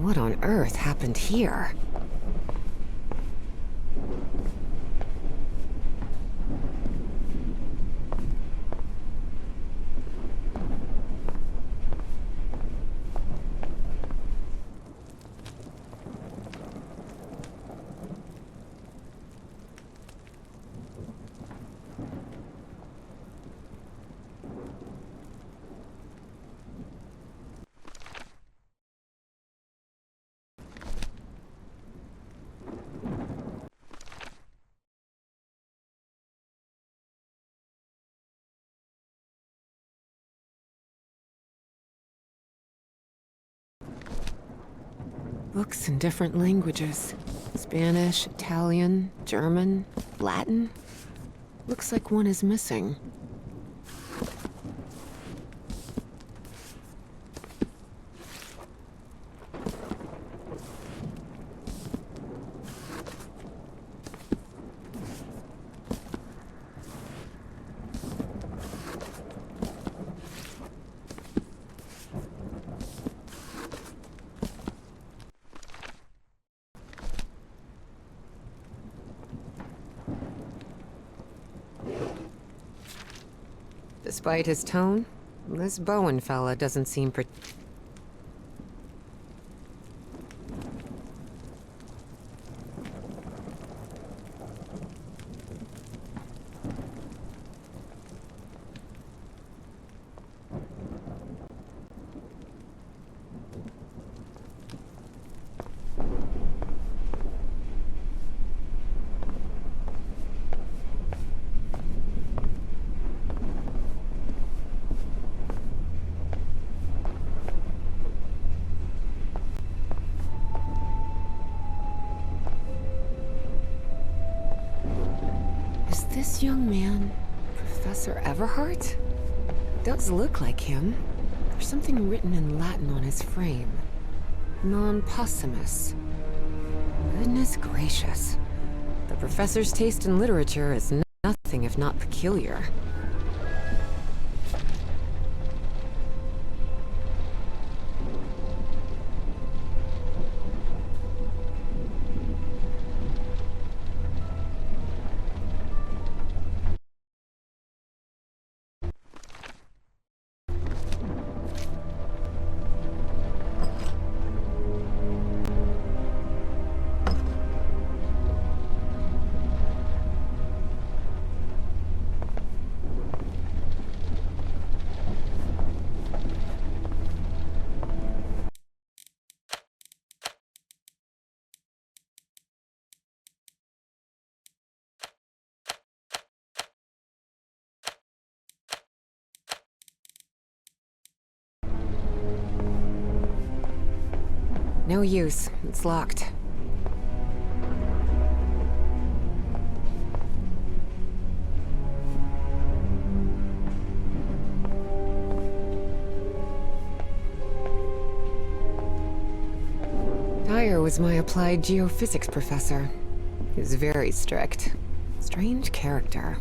What on earth happened here? Books in different languages. Spanish, Italian, German, Latin. Looks like one is missing. Despite his tone, this Bowen fella doesn't seem This young man, Professor Everhart? Does look like him. There's something written in Latin on his frame. Non possumus. Goodness gracious. The professor's taste in literature is nothing if not peculiar. No use. It's locked. Dyer was my applied geophysics professor. He was very strict. Strange character.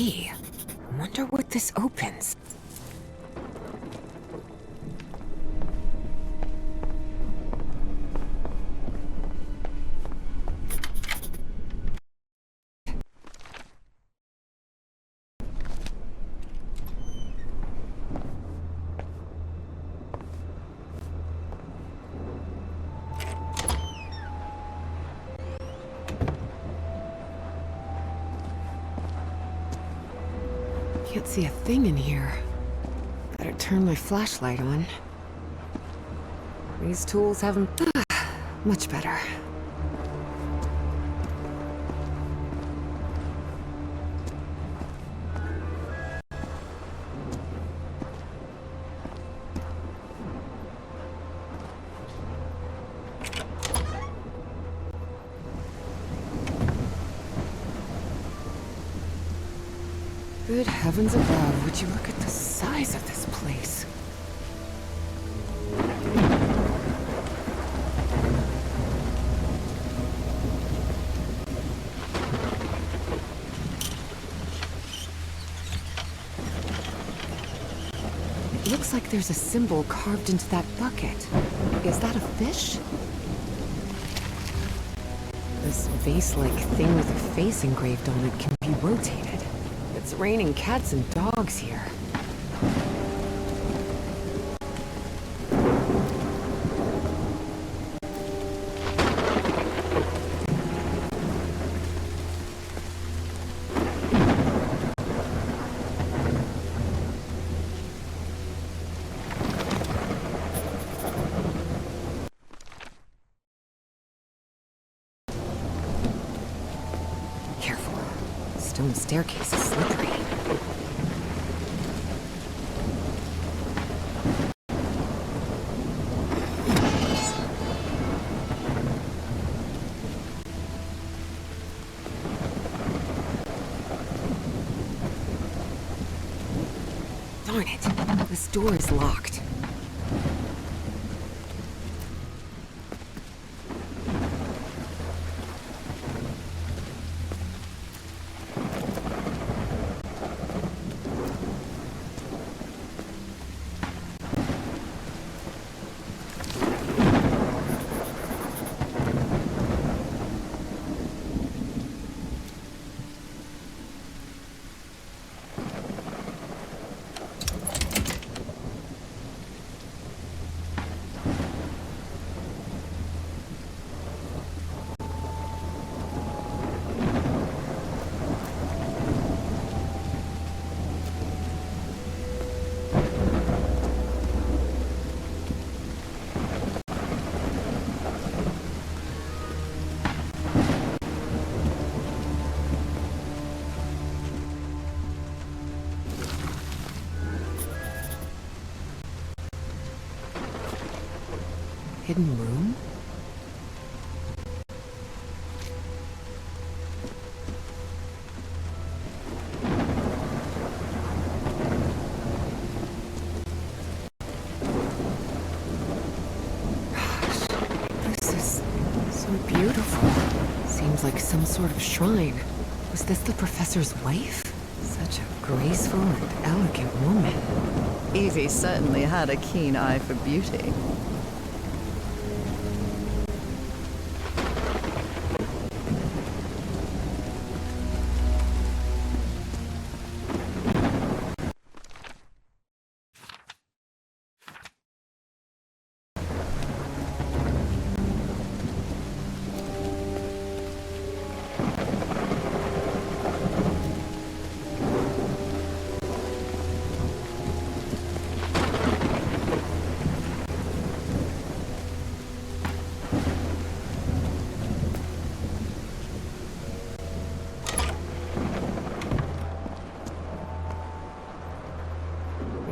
key. I wonder what this opens. Can't see a thing in here. Better turn my flashlight on. These tools haven't... much better. Good heavens above, would you look at the size of this place? It looks like there's a symbol carved into that bucket. Is that a fish? This vase-like thing with a face engraved on it can be rotated. It's raining cats and dogs here. Careful. Stone staircase is slippery. Darn it. This door is locked. Hidden room? Gosh, this is so beautiful. Seems like some sort of shrine. Was this the professor's wife? Such a graceful and elegant woman. Evie certainly had a keen eye for beauty.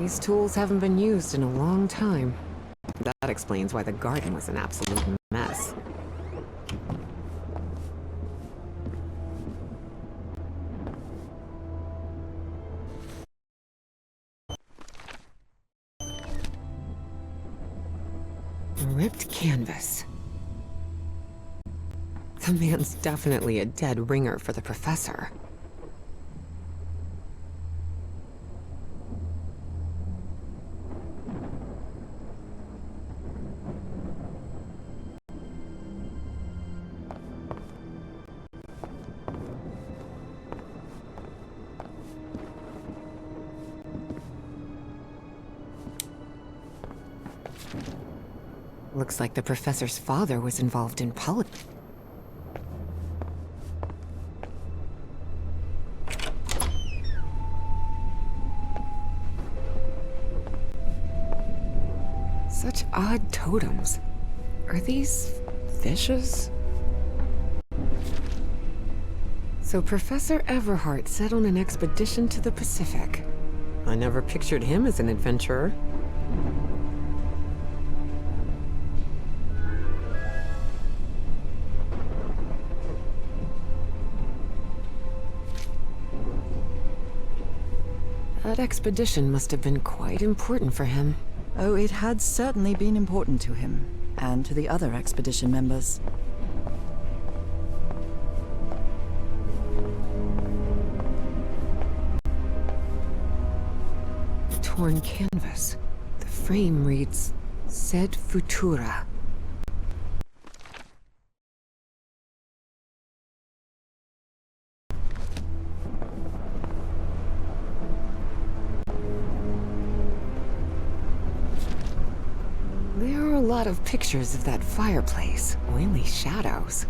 These tools haven't been used in a long time. That explains why the garden was an absolute mess. Ripped canvas. The man's definitely a dead ringer for the professor. Looks like the professor's father was involved in politics. Such odd totems. Are these fishes? So Professor Everhart set on an expedition to the Pacific. I never pictured him as an adventurer. That expedition must have been quite important for him. Oh, it had certainly been important to him, and to the other expedition members. Torn canvas. The frame reads, Sed Futura. There are a lot of pictures of that fireplace, oily shadows.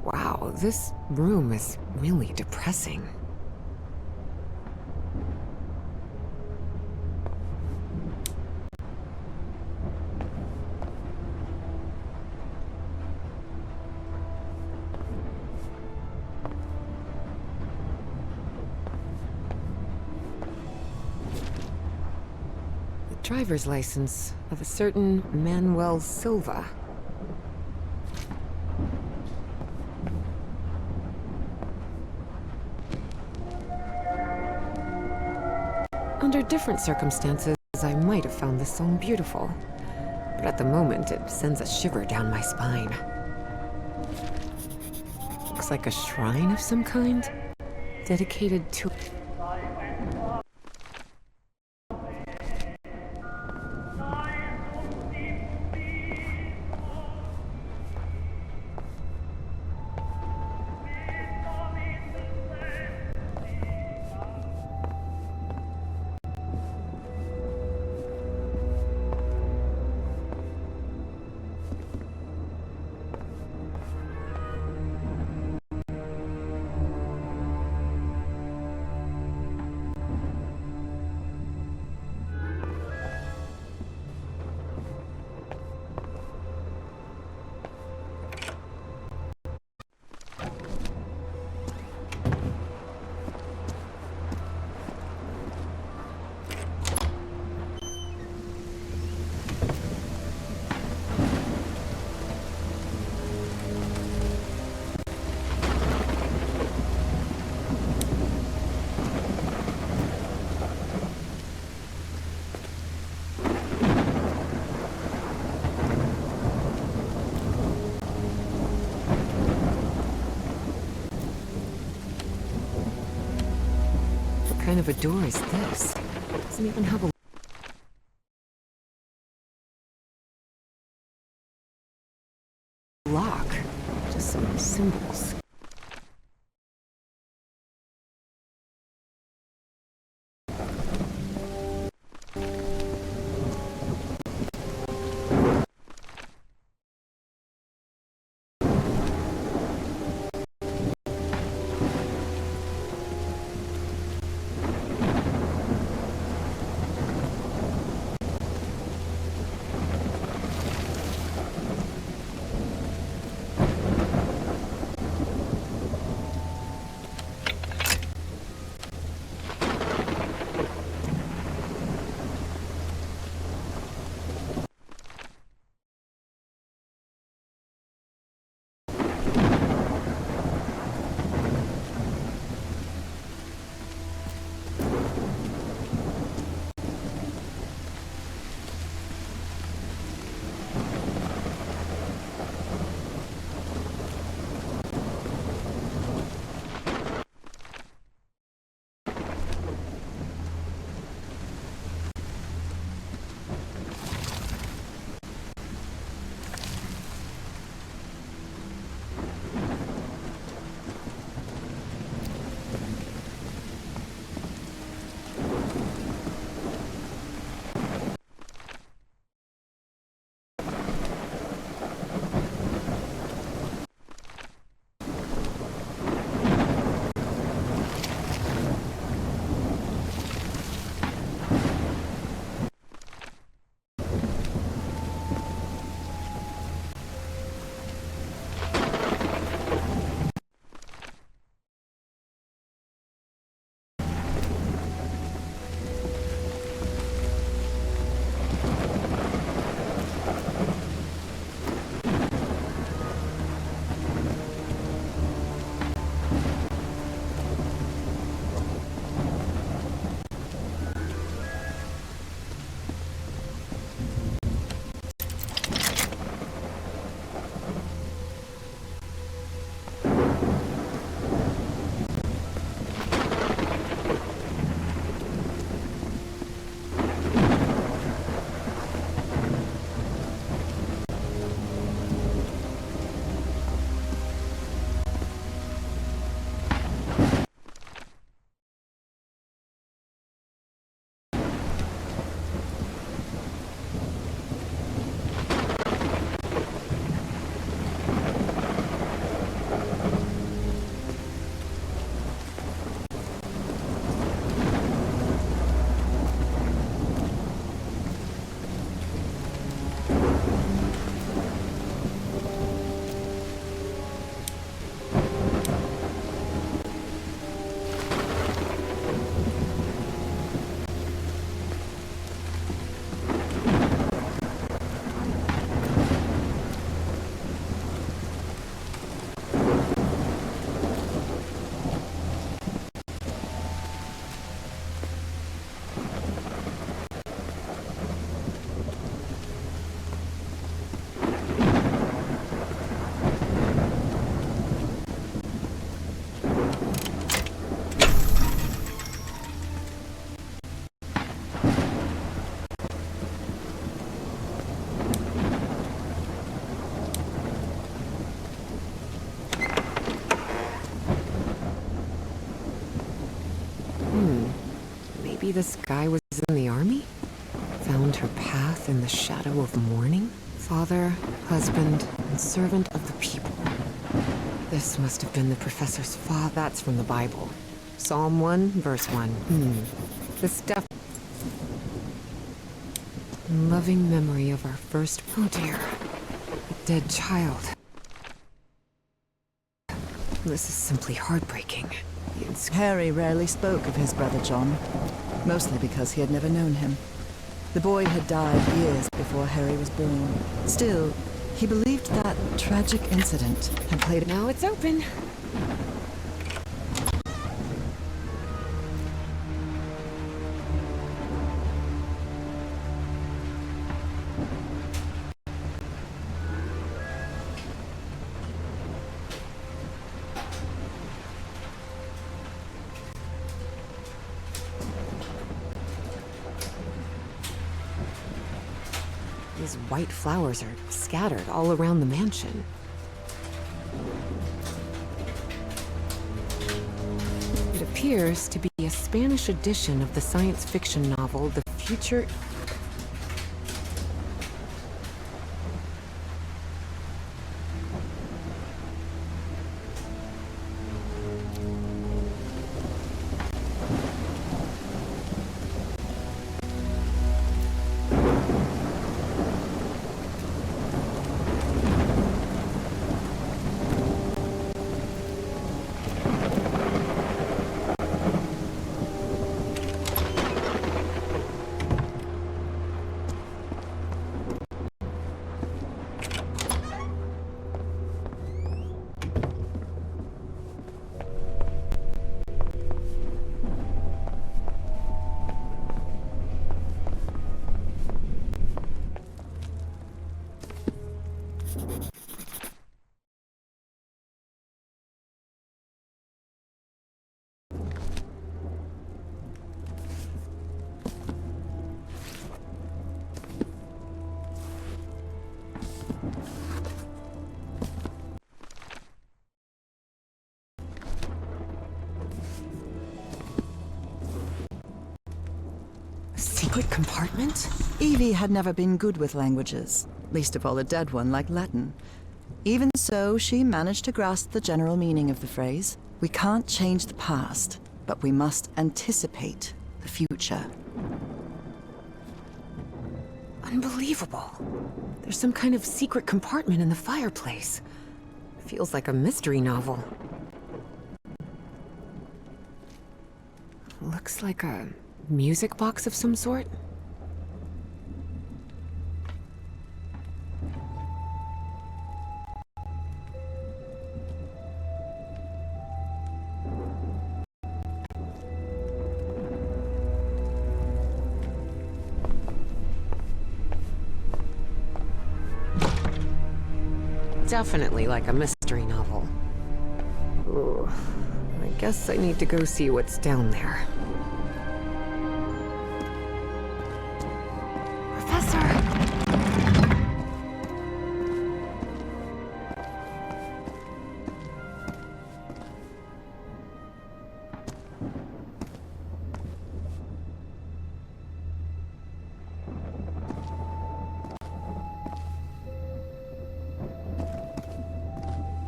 Wow, this room is really depressing. The driver's license of a certain Manuel Silva. Under different circumstances, I might have found this song beautiful. But at the moment, it sends a shiver down my spine. Looks like a shrine of some kind, dedicated to... What kind of a door is this? Doesn't even have a... lock. Just some symbols. Maybe this guy was in the army? Found her path in the shadow of mourning? Father, husband, and servant of the people. This must have been the professor's father. That's from the Bible. Psalm 1, verse 1. This stuff... In loving memory of our first... Oh dear. A dead child. This is simply heartbreaking. Harry rarely spoke of his brother John, mostly because he had never known him. The boy had died years before Harry was born. Still, he believed that tragic incident had played... Now it's open. These white flowers are scattered all around the mansion. It appears to be a Spanish edition of the science fiction novel, The Future... Secret compartment? Evie had never been good with languages, least of all a dead one like Latin. Even so, she managed to grasp the general meaning of the phrase. We can't change the past, but we must anticipate the future. Unbelievable. There's some kind of secret compartment in the fireplace. Feels like a mystery novel. Looks like a music box of some sort. Definitely like a mystery novel. Ooh, I guess I need to go see what's down there. Professor!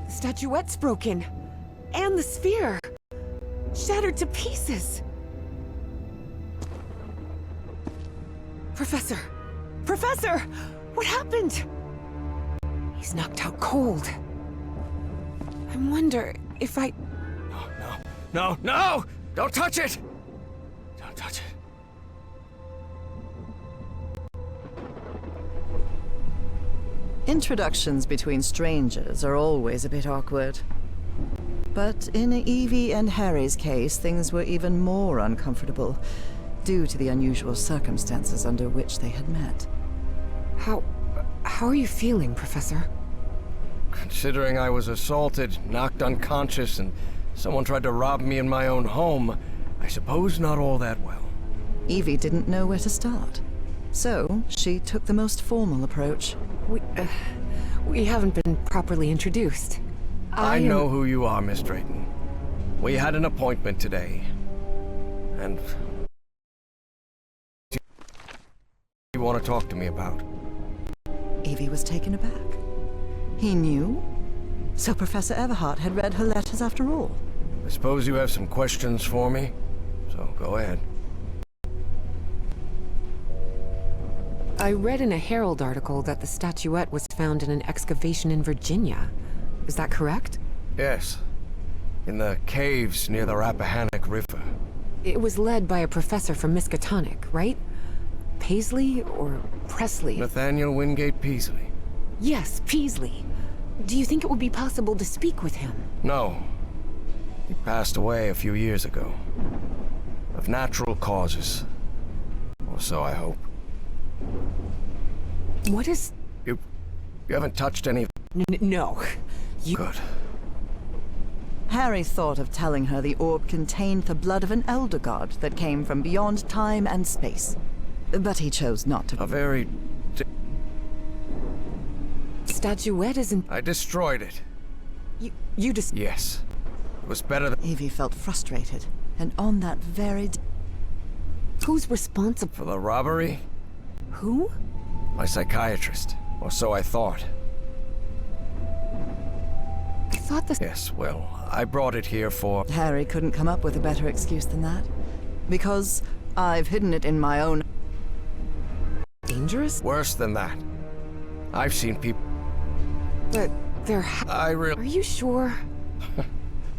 The statuette's broken. And the sphere. Shattered to pieces. Professor! Professor! What happened? He's knocked out cold. I wonder if I... No! Don't touch it! Don't touch it. Introductions between strangers are always a bit awkward. But in Evie and Harry's case, things were even more uncomfortable, due to the unusual circumstances under which they had met. How are you feeling, Professor? Considering I was assaulted, knocked unconscious, and someone tried to rob me in my own home, I suppose not all that well. Evie didn't know where to start. So, she took the most formal approach. We haven't been properly introduced. I know who you are, Miss Drayton. We had an appointment today. And you want to talk to me about? Evie was taken aback. He knew? So Professor Everhart had read her letters after all. I suppose you have some questions for me, so go ahead. I read in a Herald article that the statuette was found in an excavation in Virginia. Is that correct? Yes. In the caves near the Rappahannock River. It was led by a professor from Miskatonic, right? Paisley or Presley? Nathaniel Wingate Peasley. Yes, Peasley. Do you think it would be possible to speak with him? No. He passed away a few years ago. Of natural causes. Or so I hope. What is... You haven't touched any... No. Good. Harry thought of telling her the orb contained the blood of an elder god that came from beyond time and space. But he chose not to. A very... Statuette isn't... I destroyed it. You just... Yes. It was better than... Evie felt frustrated, and on that very day... Who's responsible? For the robbery? Who? My psychiatrist. Or so I thought. I thought this... Yes, well, I brought it here for... Harry couldn't come up with a better excuse than that. Because I've hidden it in my own... Dangerous? Worse than that. I've seen people... But they're... Are you sure?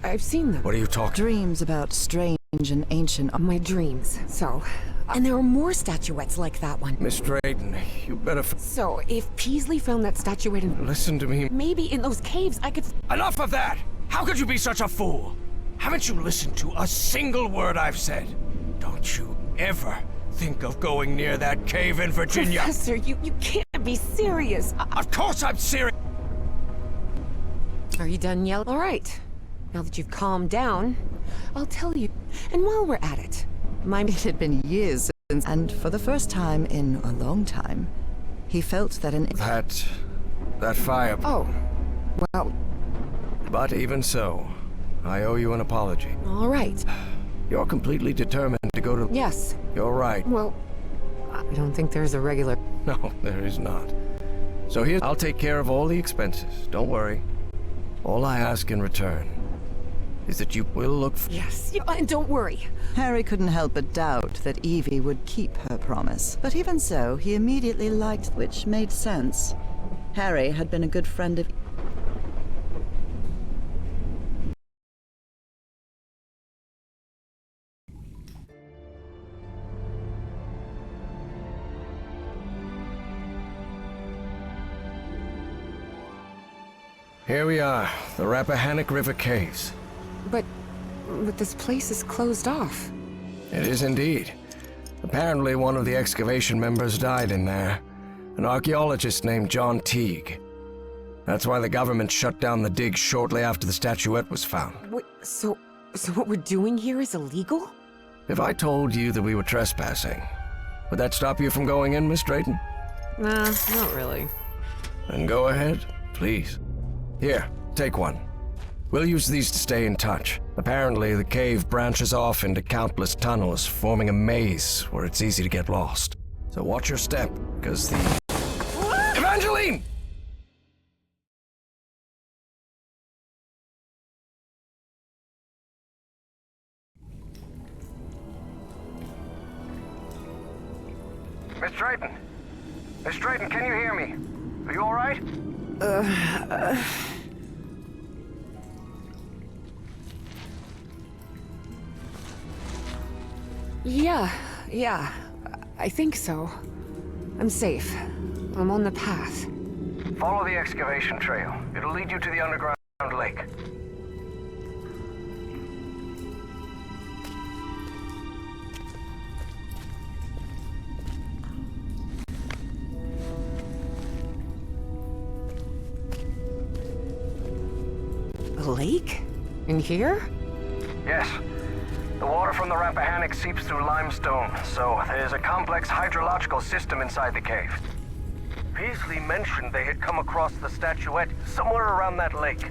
I've seen them. What are you talking... Dreams about strange and ancient... My dreams, so... And there are more statuettes like that one. Miss Drayton, you better... So, if Peasley found that statuette in... Listen to me. Maybe in those caves I could... Enough of that! How could you be such a fool? Haven't you listened to a single word I've said? Don't you ever think of going near that cave in Virginia. Professor, you can't be serious. Of course I'm serious! Are you done yelling? All right. Now that you've calmed down, I'll tell you. And while we're at it, It had been years since, and for the first time in a long time, he felt that That fire... Oh, well... But even so, I owe you an apology. All right. You're completely determined to go to... Yes. You're right. Well, I don't think there's a regular... No, there is not. So here, I'll take care of all the expenses. Don't worry. All I ask in return is that you will look for... Yes, and don't worry. Harry couldn't help but doubt that Evie would keep her promise. But even so, he immediately liked, which made sense. Harry had been a good friend of... Here we are, the Rappahannock River Caves. But this place is closed off. It is indeed. Apparently one of the excavation members died in there. An archaeologist named John Teague. That's why the government shut down the dig shortly after the statuette was found. Wait, so what we're doing here is illegal? If I told you that we were trespassing, would that stop you from going in, Miss Drayton? Nah, not really. Then go ahead, please. Here, take one. We'll use these to stay in touch. Apparently, the cave branches off into countless tunnels, forming a maze where it's easy to get lost. So watch your step, because the... Evangeline! Miss Drayton! Miss Drayton, can you hear me? Are you all right? Yeah, I think so. I'm safe. I'm on the path. Follow the excavation trail. It'll lead you to the underground lake. A lake? In here? Yes. The water from the Rappahannock seeps through limestone, so there's a complex hydrological system inside the cave. Peasley mentioned they had come across the statuette somewhere around that lake.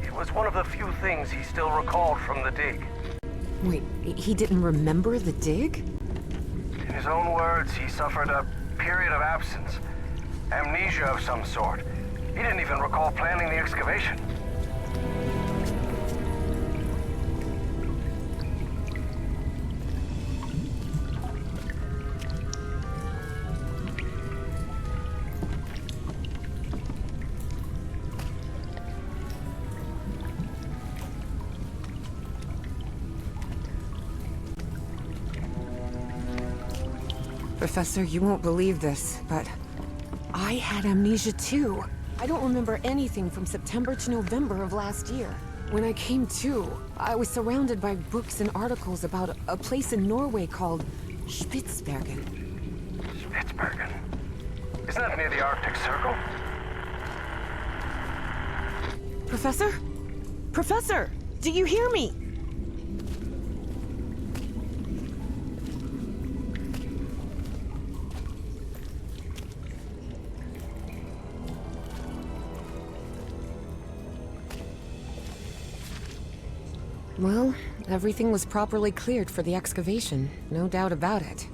It was one of the few things he still recalled from the dig. Wait, he didn't remember the dig? In his own words, he suffered a period of absence. Amnesia of some sort. He didn't even recall planning the excavation. Professor, you won't believe this, but I had amnesia too. I don't remember anything from September to November of last year. When I came to, I was surrounded by books and articles about a place in Norway called Spitsbergen. Spitsbergen? Isn't that near the Arctic Circle? Professor? Professor! Do you hear me? Well, everything was properly cleared for the excavation, no doubt about it.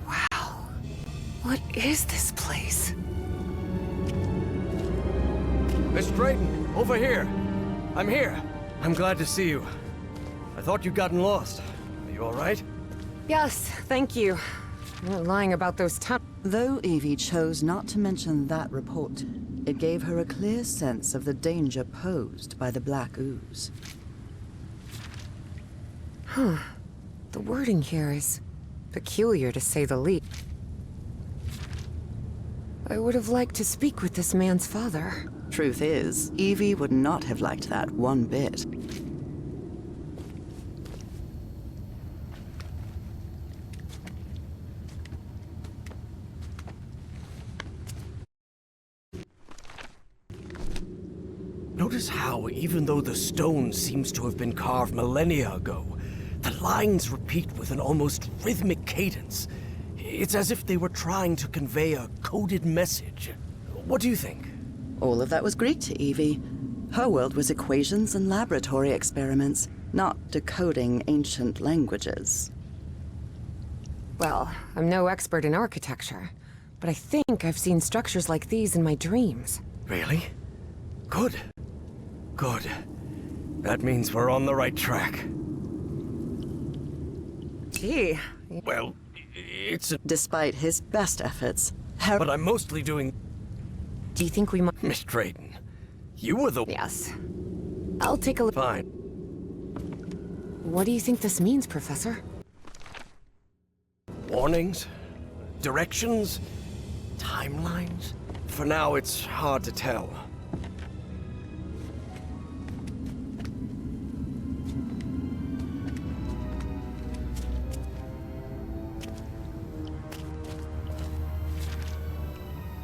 Wow. What is this place? Miss Drayton, over here. I'm here. I'm glad to see you. I thought you'd gotten lost. Are you all right? Yes, thank you. You weren't lying about those times. Though Evie chose not to mention that report, it gave her a clear sense of the danger posed by the black ooze. Huh. The wording here is peculiar, to say the least. I would have liked to speak with this man's father. Truth is, Evie would not have liked that one bit. Notice how, even though the stone seems to have been carved millennia ago, the lines repeat with an almost rhythmic cadence. It's as if they were trying to convey a coded message. What do you think? All of that was Greek to Evie. Her world was equations and laboratory experiments, not decoding ancient languages. Well, I'm no expert in architecture, but I think I've seen structures like these in my dreams. Really? Good. Good. That means we're on the right track. Gee. Well, it's a... Despite his best efforts, But I'm mostly doing... Do you think we might... Miss Drayton, you were the... Yes. I'll take a look. Fine. What do you think this means, Professor? Warnings? Directions? Timelines? For now, it's hard to tell.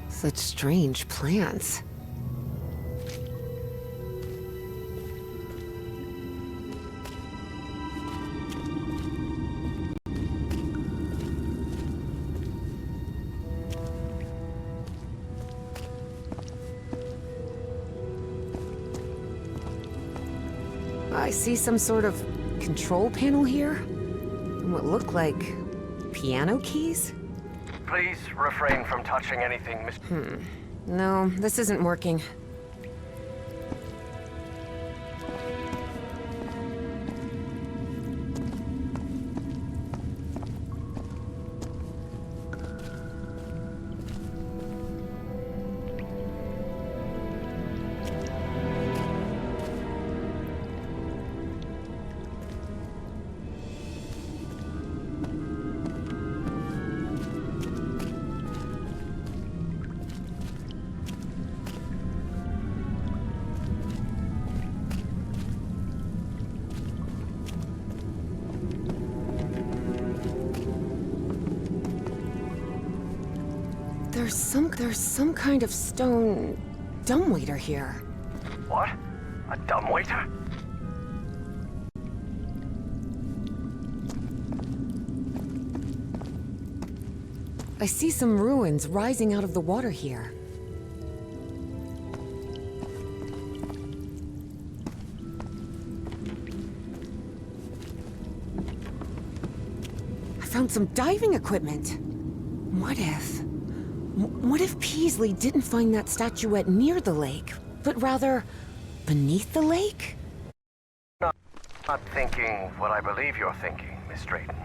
Such strange plans. I see some sort of control panel here, and what look like piano keys? Please refrain from touching anything, Miss... No, this isn't working. There's some kind of stone dumbwaiter here. What? A dumbwaiter? I see some ruins rising out of the water here. found some diving equipment. What if Peasley didn't find that statuette near the lake, but rather beneath the lake? Not thinking what I believe you're thinking, Miss Drayton.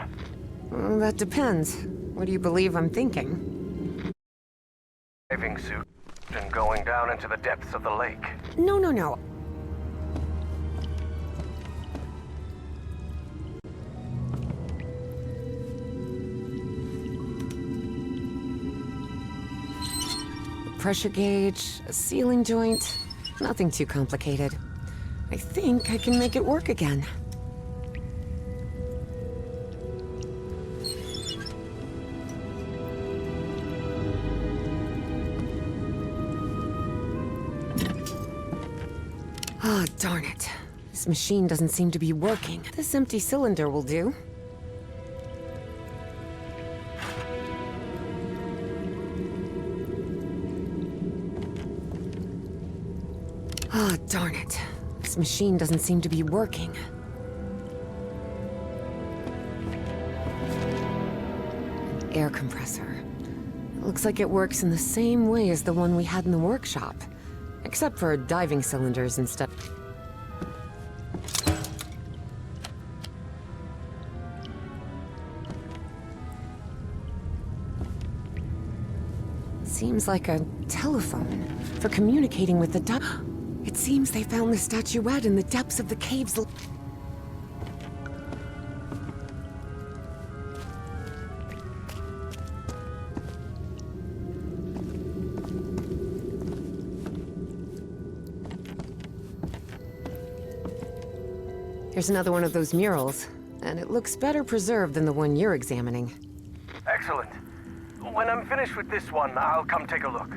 That depends. What do you believe I'm thinking? Diving suit and going down into the depths of the lake. No. A pressure gauge, a sealing joint, nothing too complicated. I think I can make it work again. Ah, darn it. This machine doesn't seem to be working. This empty cylinder will do. Ah, darn it. This machine doesn't seem to be working. An air compressor. It looks like it works in the same way as the one we had in the workshop. Except for diving cylinders and stuff. Seems like a telephone for communicating with the It seems they found the statuette in the depths of the caves. Here's another one of those murals, and it looks better preserved than the one you're examining. Excellent. When I'm finished with this one, I'll come take a look.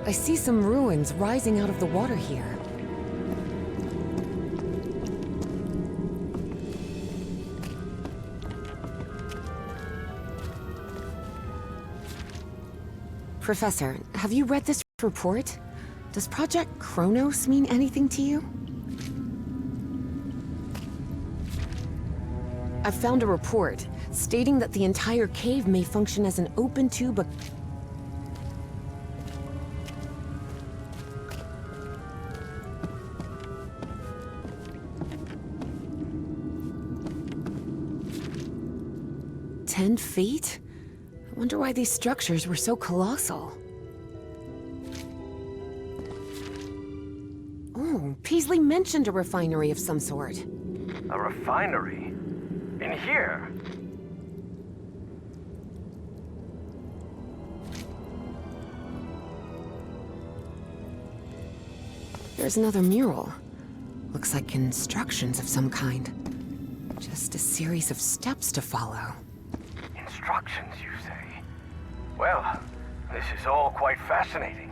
I see some ruins rising out of the water here. Professor, have you read this report? Does Project Kronos mean anything to you? I've found a report stating that the entire cave may function as an open tube. "10 feet? I wonder why these structures were so colossal." Oh, Peasley mentioned a refinery of some sort. A refinery? In here? There's another mural. Looks like instructions of some kind. Just a series of steps to follow. Instructions, you say? Well, this is all quite fascinating.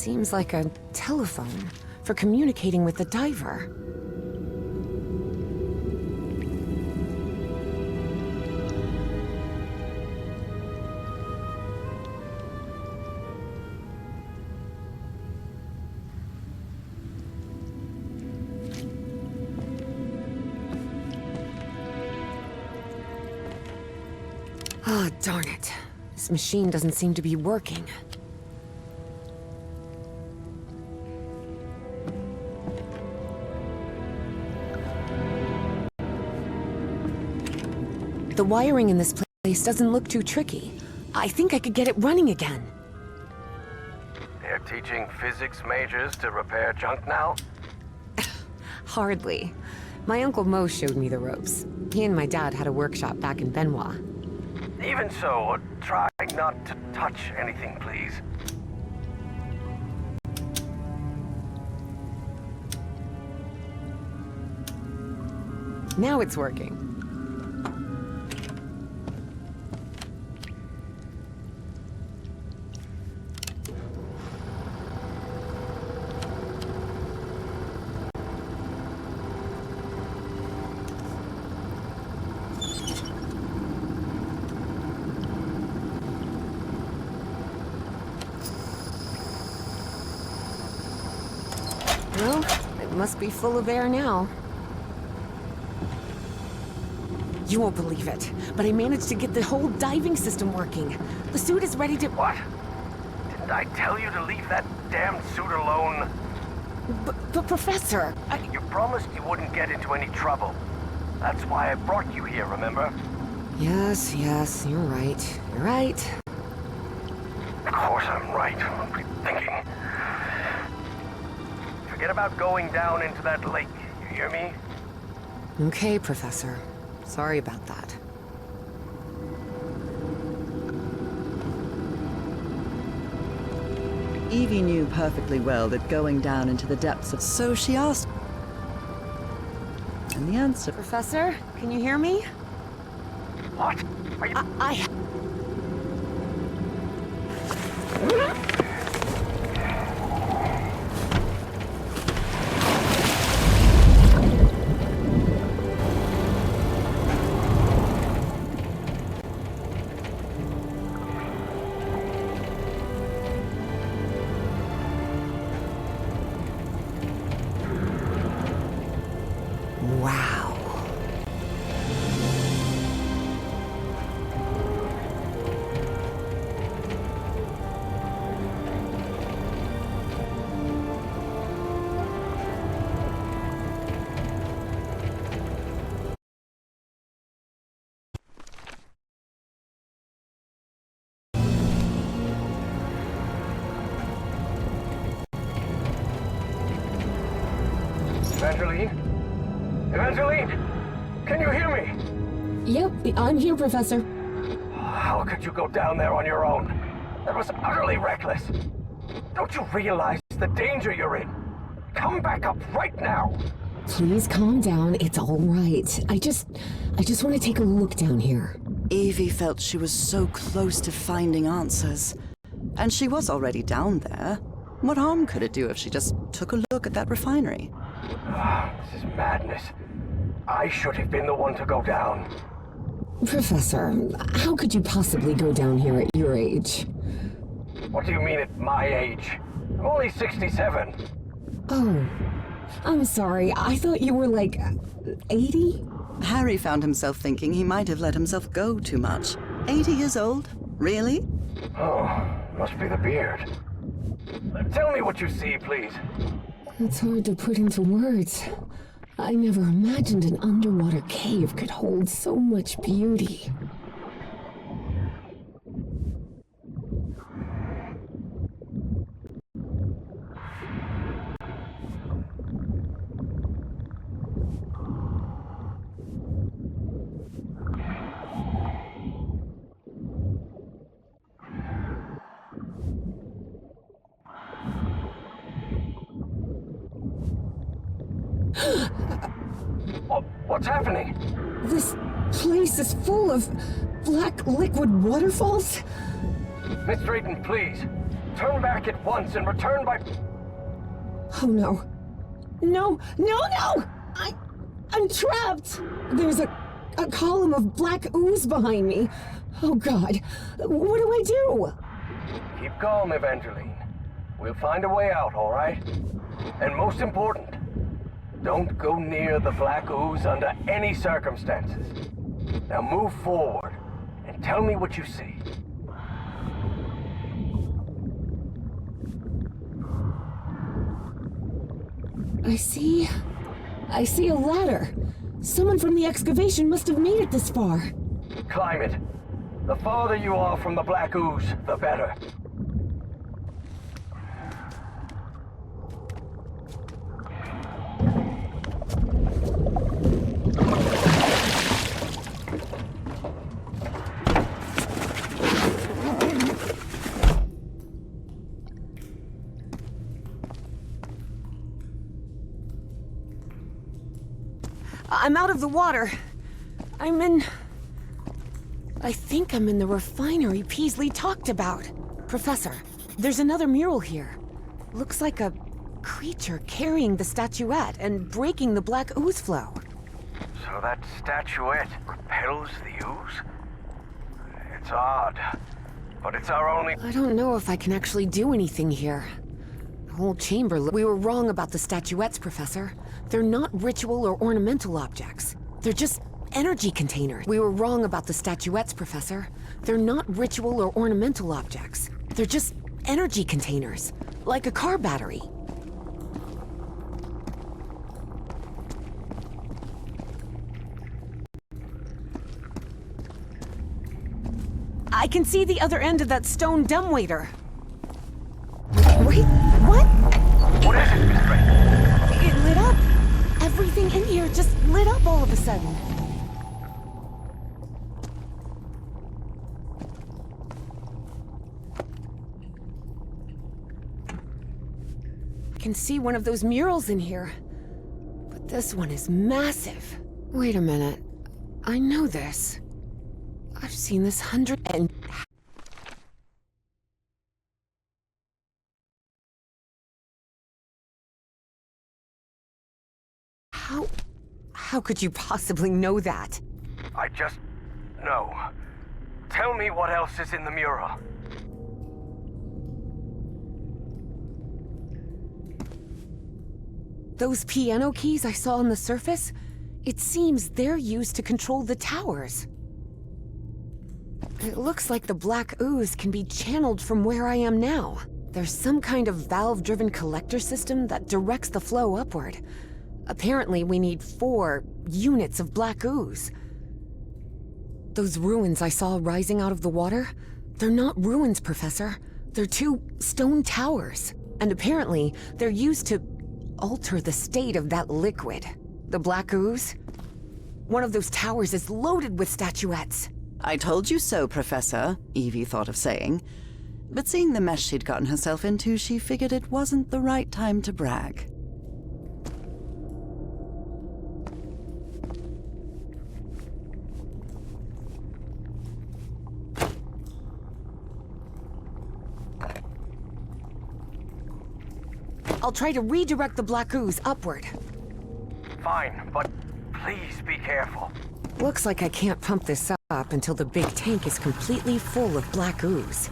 Seems like a telephone for communicating with the diver. Ah, darn it. This machine doesn't seem to be working. The wiring in this place doesn't look too tricky. I think I could get it running again. They're teaching physics majors to repair junk now? Hardly. My Uncle Mo showed me the ropes. He and my dad had a workshop back in Manoir. Even so, try not to touch anything, please. Now it's working. Well, it must be full of air now. You won't believe it, but I managed to get the whole diving system working. The suit is ready to... What? Didn't I tell you to leave that damn suit alone? But Professor, You promised you wouldn't get into any trouble. That's why I brought you here, remember? Yes, you're right. You're right. Of course I'm right. What were you thinking? Forget about going down into that lake, you hear me? Okay, Professor. Sorry about that. Evie knew perfectly well that going down into the depths of... So she asked... And the answer... Professor, can you hear me? What? Are you... I... Wow. Evangeline? Evangeline! Can you hear me? Yep, I'm here, Professor. How could you go down there on your own? That was utterly reckless. Don't you realize the danger you're in? Come back up right now! Please calm down. It's all right. I just want to take a look down here. Evie felt she was so close to finding answers. And she was already down there. What harm could it do if she just took a look at that refinery? This is madness. I should have been the one to go down. Professor, how could you possibly go down here at your age? What do you mean at my age? I'm only 67. Oh, I'm sorry. I thought you were like 80? Harry found himself thinking he might have let himself go too much. 80 years old? Really? Oh, must be the beard. Tell me what you see, please. It's hard to put into words. I never imagined an underwater cave could hold so much beauty. What's happening? This place is full of black liquid waterfalls? Miss Drayton, please. turn back at once and return by... Oh no. No, no, no! I'm trapped! There's a column of black ooze behind me. Oh god, what do I do? Keep calm, Evangeline. We'll find a way out, all right? And most important, don't go near the black ooze under any circumstances. Now move forward and tell me what you see. I see a ladder. Someone from the excavation must have made it this far. Climb it. The farther you are from the black ooze, the better. I'm out of the water. I think I'm in the refinery Peasley talked about. Professor, there's another mural here. Looks like a creature carrying the statuette and breaking the black ooze flow. So that statuette repels the ooze? It's odd, but it's our only... I don't know if I can actually do anything here. The whole chamber... We were wrong about the statuettes, Professor. They're not ritual or ornamental objects. They're just energy containers. We were wrong about the statuettes, Professor. They're not ritual or ornamental objects. They're just energy containers, like a car battery. I can see the other end of that stone dumbwaiter. Wait, what? What is it, Miss Ray? It lit up. Everything in here just lit up all of a sudden. I can see one of those murals in here, but this one is massive. Wait a minute. I know this. I've seen this How could you possibly know that? I just... know. Tell me what else is in the mural. Those piano keys I saw on the surface, it seems they're used to control the towers. It looks like the black ooze can be channeled from where I am now. There's some kind of valve-driven collector system that directs the flow upward. Apparently, we need 4 units of black ooze. Those ruins I saw rising out of the water, they're not ruins, Professor. They're 2 stone towers. And apparently, they're used to alter the state of that liquid. The black ooze? One of those towers is loaded with statuettes. I told you so, Professor, Evie thought of saying. But seeing the mess she'd gotten herself into, she figured it wasn't the right time to brag. I'll try to redirect the black ooze upward. Fine, but please be careful. Looks like I can't pump this up until the big tank is completely full of black ooze.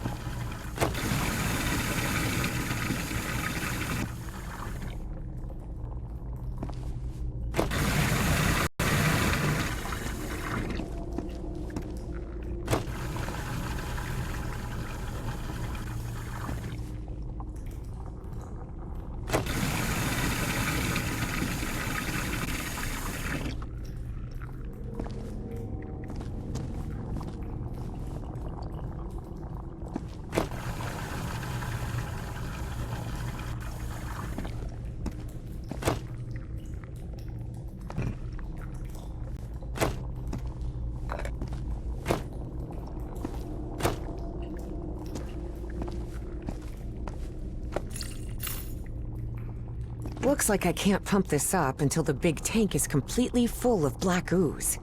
Looks like I can't pump this up until the big tank is completely full of black ooze.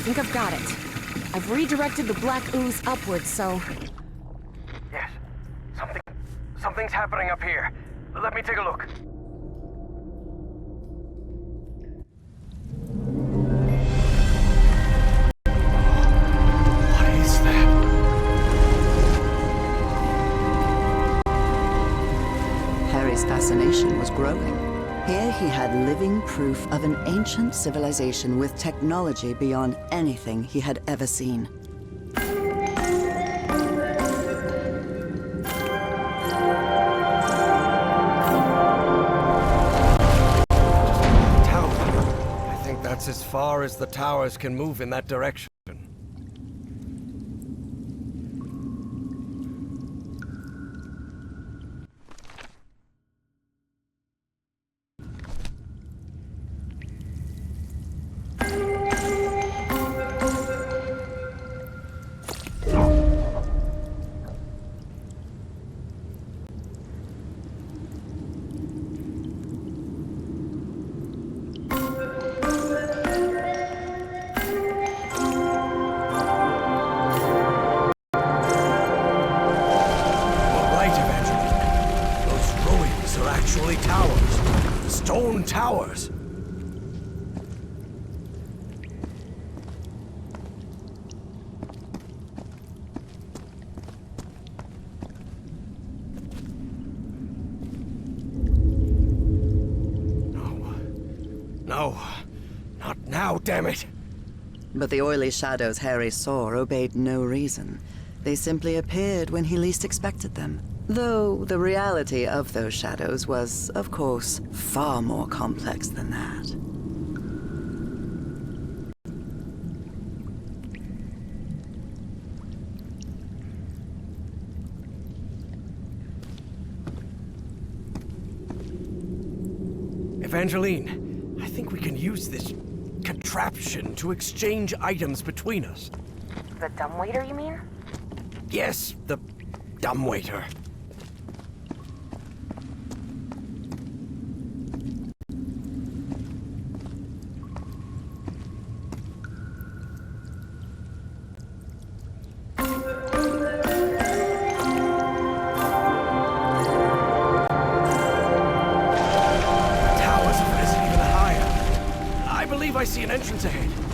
think I've got it. I've redirected the black ooze upwards, so... Yes. Something's happening up here. Let me take a look. What is that? Harry's fascination was growing. Here he had living proof of an ancient civilization with technology beyond anything he had ever seen. That's as far as the towers can move in that direction. Towers. No, not now, damn it. But the oily shadows Harry saw obeyed no reason. They simply appeared when he least expected them. Though the reality of those shadows was, of course, far more complex than that. Evangeline, I think we can use this contraption to exchange items between us. The dumbwaiter, you mean? Yes, the dumbwaiter. I see an entrance ahead.